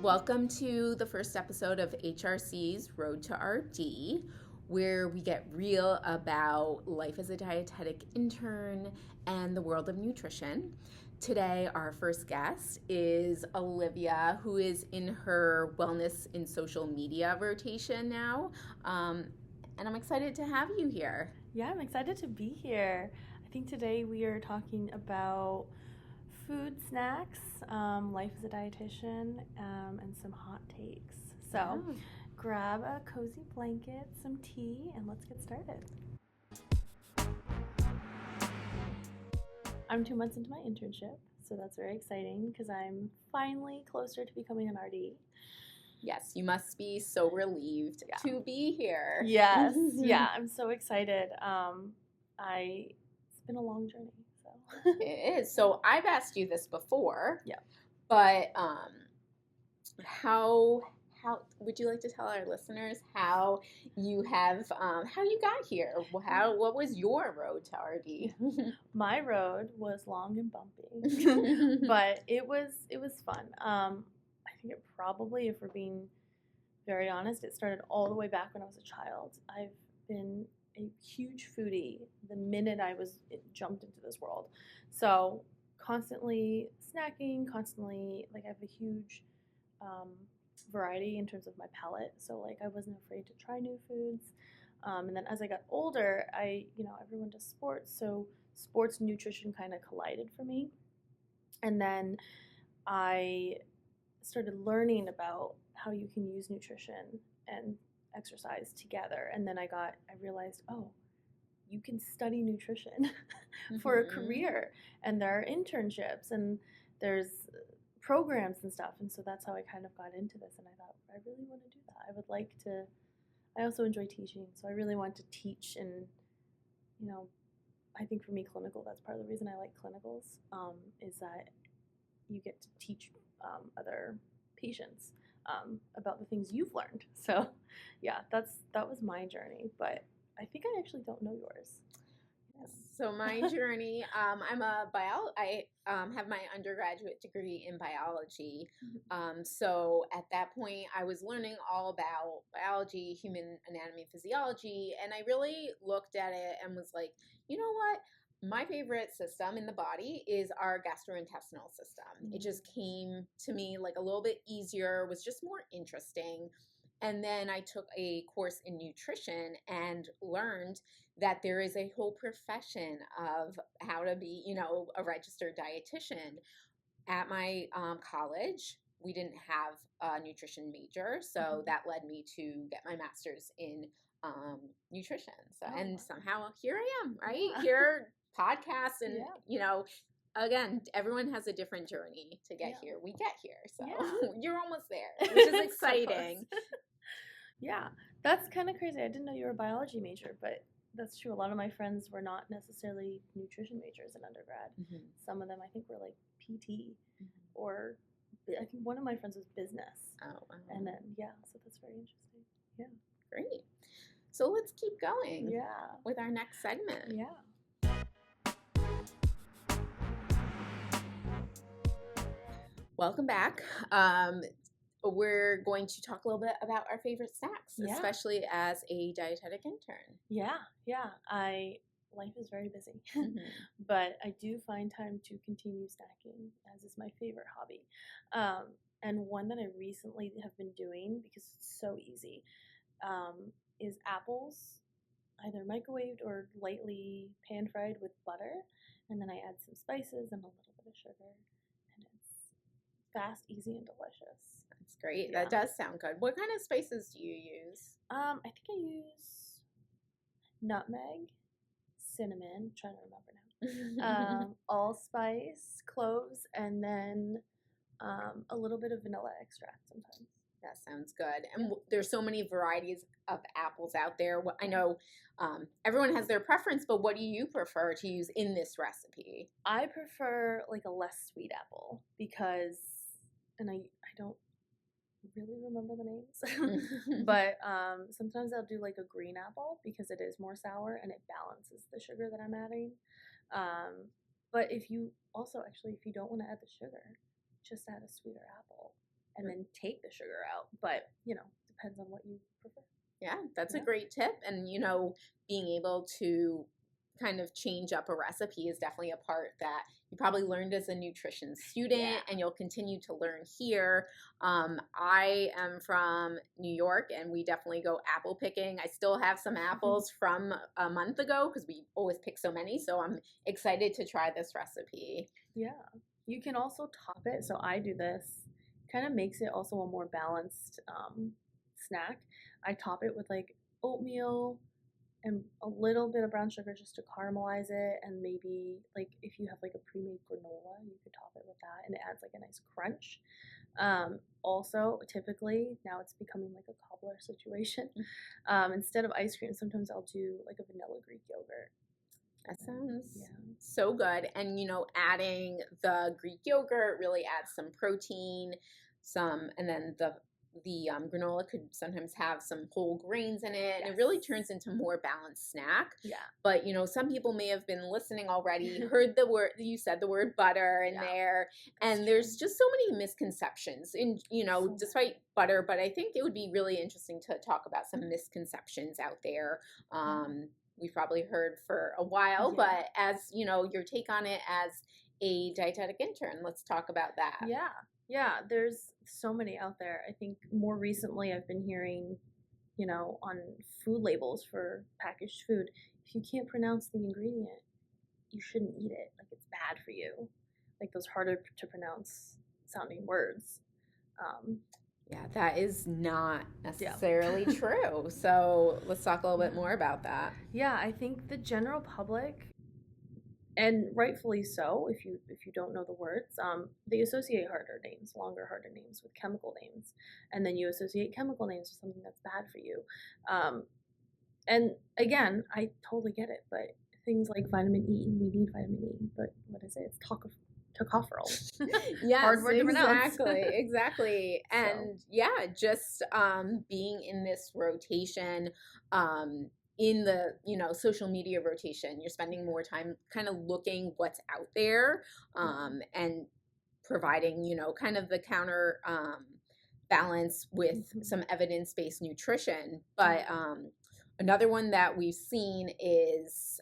Welcome to the first episode of HRC's Road to RD, where we get real about life as a dietetic intern and the world of nutrition. Today, our first guest is Olivia, who is in her wellness in social media rotation now. And I'm excited to have you here. Yeah, I'm excited to be here. I think today we are talking about food, snacks, life as a dietitian, and some hot takes. So grab a cozy blanket, some tea, and let's get started. I'm 2 months into my internship, so that's very exciting because I'm finally closer to becoming an RD. Yes, you must be so relieved to be here. Yes, yeah, I'm so excited. It's been a long journey. It is. So I've asked you this before. Yeah. But how would you like to tell our listeners how you got here? What was your road to RD? My road was long and bumpy, but it was fun. I think it probably, if we're being very honest, it started all the way back when I was a child. I've been a huge foodie the minute I jumped into this world. So constantly snacking, I have a huge variety in terms of my palate. So I wasn't afraid to try new foods. And then as I got older, everyone does sports, so sports nutrition kind of collided for me. And then I started learning about how you can use nutrition and exercise together, and then I realized, you can study nutrition for a career, and there are internships and there's programs and stuff, and so that's how I kind of got into this, and I thought, I really want to do that. I also enjoy teaching, so I really want to teach, and I think for me, clinical, that's part of the reason I like clinicals, is that you get to teach other patients about the things you've learned. So yeah, that was my journey, but I think I actually don't know yours. Yes. So my journey, I have my undergraduate degree in biology. So at that point, I was learning all about biology, human anatomy, physiology, and I really looked at it and was like, you know what? My favorite system in the body is our gastrointestinal system. It just came to me a little bit easier, was just more interesting. And then I took a course in nutrition and learned that there is a whole profession of how to be, a registered dietitian. At my college, we didn't have a nutrition major, so that led me to get my master's in nutrition. So, and somehow here I am, right? Yeah. Here, podcasts, and again, everyone has a different journey to get here. We get here, so you're almost there, which is exciting. Yeah, that's kind of crazy. I didn't know you were a biology major, but that's true. A lot of my friends were not necessarily nutrition majors in undergrad. Some of them, I think, were like PT, or I think one of my friends was business. And then, so that's very interesting. Yeah. Great. So let's keep going with our next segment. Yeah. Welcome back. We're going to talk a little bit about our favorite snacks, especially as a dietetic intern. Yeah. Life is very busy, but I do find time to continue snacking, as is my favorite hobby. And one that I recently have been doing, because it's so easy, is apples, either microwaved or lightly pan-fried with butter, and then I add some spices and a little bit of sugar, and it's fast, easy, and delicious. That's great. Yeah. That does sound good. What kind of spices do you use? I think I use nutmeg, cinnamon, I'm trying to remember now, allspice, cloves, and then a little bit of vanilla extract sometimes. That sounds good. And there's so many varieties of apples out there. I know everyone has their preference, but what do you prefer to use in this recipe? I prefer a less sweet apple because, and I don't really remember the names, but sometimes I'll do a green apple because it is more sour and it balances the sugar that I'm adding. But if you don't want to add the sugar, just add a sweeter apple and then take the sugar out. But, depends on what you prefer. Yeah, that's a Yeah. great tip. And, being able to kind of change up a recipe is definitely a part that you probably learned as a nutrition student and you'll continue to learn here. I am from New York and we definitely go apple picking. I still have some apples from a month ago because we always pick so many. So I'm excited to try this recipe. Yeah. You can also top it. So I do this. Kind of makes it also a more balanced snack. I top it with like oatmeal and a little bit of brown sugar just to caramelize it, and maybe like if you have like a pre-made granola, you could top it with that, and it adds like a nice crunch. Also, typically now it's becoming like a cobbler situation. Instead of ice cream, sometimes I'll do like a vanilla Greek yogurt. That sounds so good. And, adding the Greek yogurt really adds some protein, and then the granola could sometimes have some whole grains in it, and it really turns into more balanced snack. Yeah. But, some people may have been listening already, heard the word, you said the word butter in there, and there's just so many misconceptions in, despite butter, but I think it would be really interesting to talk about some misconceptions out there. We've probably heard for a while, but as, your take on it as a dietetic intern, let's talk about that. Yeah, there's so many out there. I think more recently I've been hearing, on food labels for packaged food, if you can't pronounce the ingredient, you shouldn't eat it. Like, it's bad for you. Like those harder to pronounce sounding words. Yeah, that is not necessarily true. So let's talk a little bit more about that. Yeah, I think the general public, and rightfully so, if you don't know the words, they associate longer, harder names with chemical names, and then you associate chemical names with something that's bad for you. And again, I totally get it, but things like vitamin E, we need vitamin E, but what is it? It's tocopherol. Yes, hard word to pronounce. Exactly. And just being in this rotation, in the social media rotation, you're spending more time kind of looking what's out there, and providing kind of the counter balance with some evidence-based nutrition. But another one that we've seen is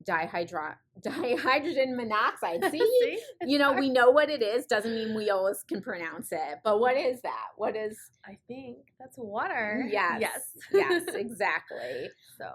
dihydrogen monoxide. See? We know what it is. Doesn't mean we always can pronounce it. But what is that? What is? I think that's water. Yes, exactly. So,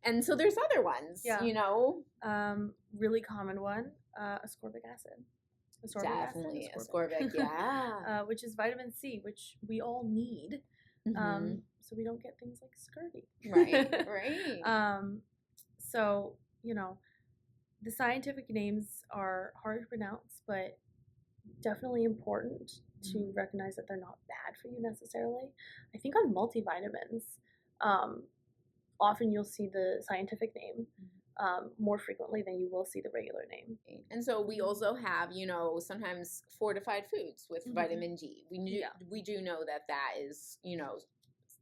and so there's other ones. Really common one, ascorbic acid. Definitely ascorbic. Yeah. Which is vitamin C, which we all need. So we don't get things like scurvy. Right. So, the scientific names are hard to pronounce, but definitely important to recognize that they're not bad for you necessarily. I think on multivitamins, often you'll see the scientific name more frequently than you will see the regular name. And so we also have, sometimes fortified foods with vitamin D. We do know that is,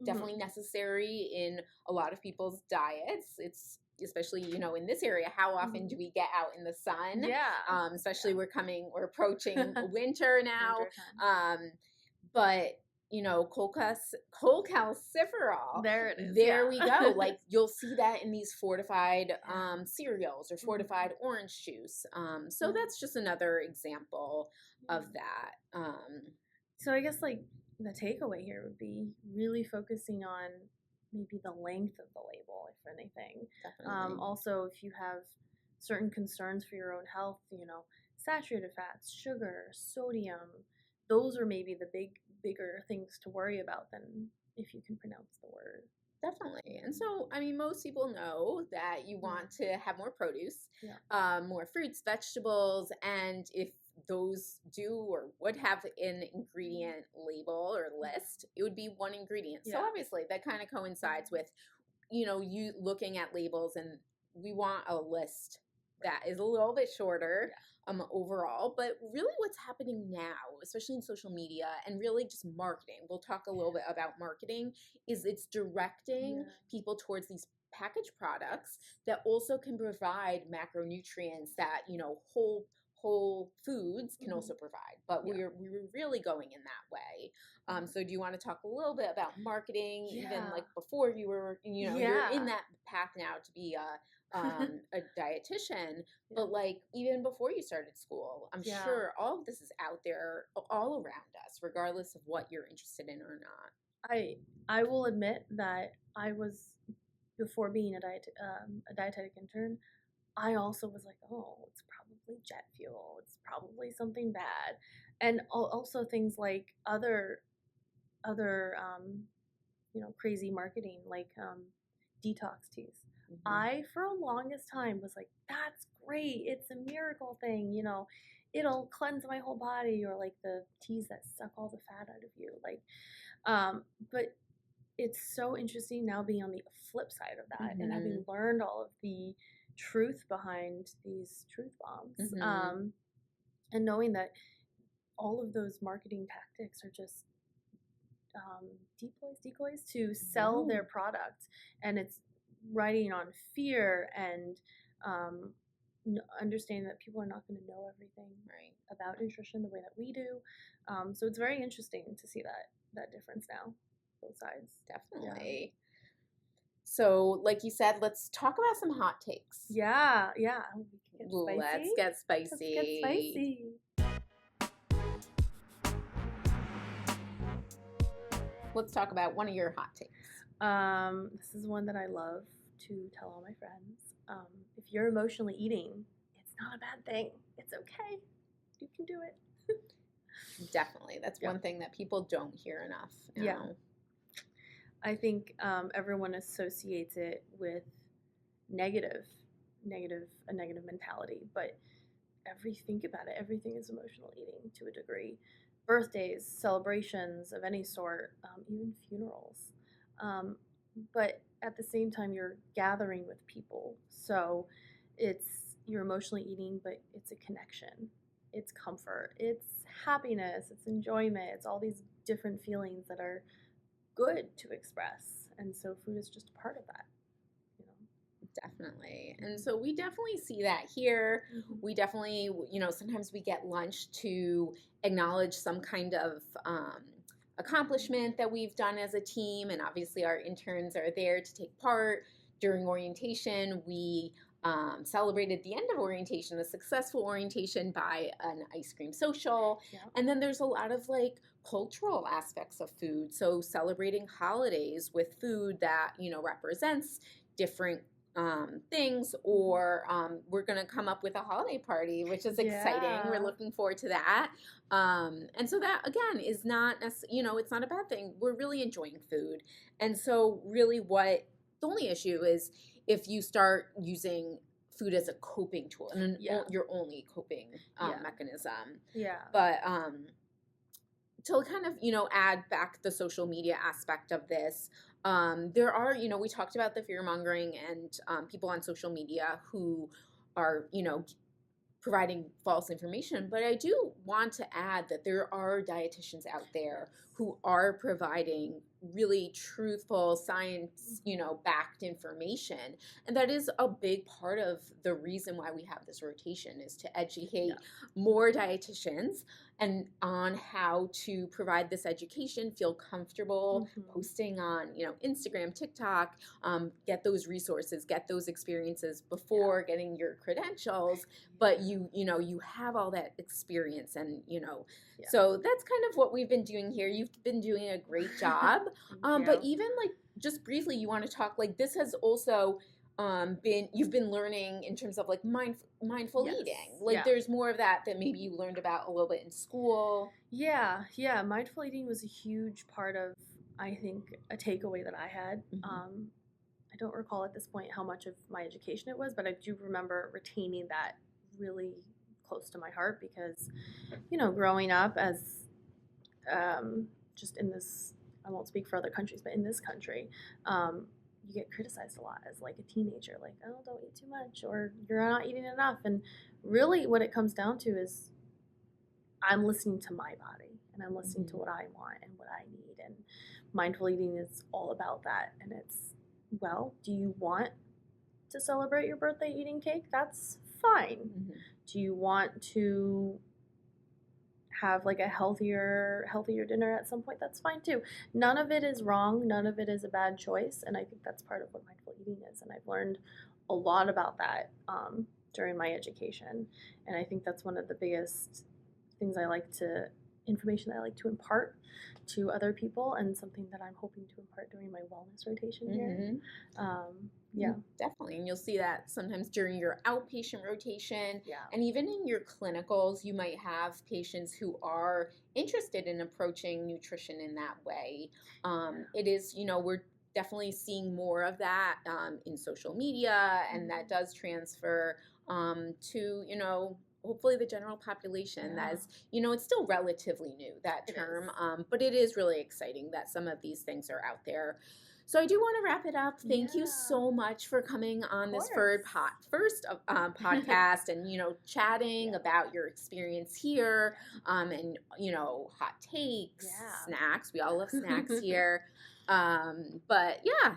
definitely necessary in a lot of people's diets. It's especially, in this area, how often do we get out in the sun? Especially we're approaching winter now. But, cholecalciferol. There it is. There we go. Like, you'll see that in these fortified cereals or fortified orange juice. So that's just another example of that. So I guess, like, the takeaway here would be really focusing on maybe the length of the label, if anything. Definitely. Also, if you have certain concerns for your own health, saturated fats, sugar, sodium, those are maybe the bigger things to worry about than if you can pronounce the word. Definitely. And so, most people know that you want to have more produce, more fruits, vegetables, and if those do or would have an ingredient label or list, it would be one ingredient. So obviously that kind of coincides with, you looking at labels, and we want a list that is a little bit shorter overall. But really what's happening now, especially in social media and really just marketing, we'll talk a little bit about marketing, is it's directing people towards these packaged products that also can provide macronutrients that, whole foods can Mhm. also provide. But Yeah. we were really going in that way. So do you want to talk a little bit about marketing, even Yeah. like before you were, you're in Yeah. that path now to be a dietitian, Yeah. but like even before you started school, I'm Yeah. sure all of this is out there all around us, regardless of what you're interested in or not. I will admit that I was, before being a dietetic intern, I also was like, oh, it's probably jet fuel. It's probably something bad, and also things like other crazy marketing like detox teas. Hmm. I, for a longest time, was like, that's great. It's a miracle thing. It'll cleanse my whole body, or like the teas that suck all the fat out of you. But it's so interesting now being on the flip side of that and Hmm. having learned all of the truth behind these truth bombs, Hmm. and knowing that all of those marketing tactics are just decoys to sell Yeah. their product, and it's riding on fear and um, understanding that people are not going to know everything Right. about nutrition the way that we do. So it's very interesting to see that difference now, both sides. Definitely. So, like you said, let's talk about some hot takes. Yeah, yeah. We can get spicy. Let's get Let's get spicy. spicy. Let's talk about one of your hot takes. This is one that I love to tell all my friends. If you're emotionally eating, it's not a bad thing. It's okay. You can do it. Definitely. That's one thing that people don't hear enough. Yeah. I think everyone associates it with a negative mentality, but think about it. Everything is emotional eating to a degree. Birthdays, celebrations of any sort, even funerals. But at the same time, you're gathering with people. So you're emotionally eating, but it's a connection. It's comfort. It's happiness. It's enjoyment. It's all these different feelings that are good to express. And so food is just a part of that. Definitely. And so we definitely see that here. Mm-hmm. We definitely, sometimes we get lunch to acknowledge some kind of accomplishment that we've done as a team. And obviously, our interns are there to take part. During orientation, we celebrated the end of orientation, a successful orientation, by an ice cream social. Yeah. And then there's a lot of like cultural aspects of food. So celebrating holidays with food that, represents different things, or we're going to come up with a holiday party, which is exciting. Yeah. We're looking forward to that. And so that, again, is not, it's not a bad thing. We're really enjoying food. And so really the only issue is if you start using food as a coping tool and your only coping mechanism. Yeah. But to kind of, add back the social media aspect of this, there are, we talked about the fear mongering and people on social media who are, providing false information. But I do want to add that there are dietitians out there who are providing really truthful, science, backed information. And that is a big part of the reason why we have this rotation, is to educate more dietitians and on how to provide this education, feel comfortable posting on, Instagram, TikTok, get those resources, get those experiences before getting your credentials. But you have all that experience, and so that's kind of what we've been doing here. You've been doing a great job. But even like just briefly, you want to talk, like, this has also you've been learning in terms of like mindful eating. Like there's more of that maybe you learned about a little bit in school. Yeah. Mindful eating was a huge part of, I think, a takeaway that I had. I don't recall at this point how much of my education it was, but I do remember retaining that really close to my heart because, growing up as just in this, I won't speak for other countries, but in this country, you get criticized a lot as like a teenager, like, oh, don't eat too much, or you're not eating enough. And really what it comes down to is I'm listening to my body and I'm listening to what I want and what I need. And mindful eating is all about that. And it's, well, do you want to celebrate your birthday eating cake? That's fine. Mm-hmm. Do you want to have like a healthier dinner at some point? That's fine too. None of it is wrong. None of it is a bad choice. And I think that's part of what mindful eating is. And I've learned a lot about that during my education. And I think that's one of the biggest things information that I like to impart to other people, and something that I'm hoping to impart during my wellness rotation here. Yeah. Definitely. And you'll see that sometimes during your outpatient rotation. Yeah. And even in your clinicals, you might have patients who are interested in approaching nutrition in that way. It is, we're definitely seeing more of that in social media, and that does transfer to, hopefully the general population. That is, it's still relatively new, that term, but it is really exciting that some of these things are out there. So I do want to wrap it up. Thank you so much for coming on this first podcast and, chatting about your experience here and, hot takes, snacks. We all love snacks here. But yeah.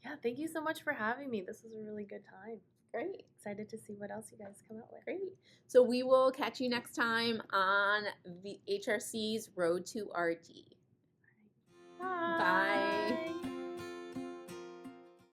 Yeah, thank you so much for having me. This was a really good time. Great. Excited to see what else you guys come out with. Great. So we will catch you next time on the HRC's Road to RD. Bye. Bye.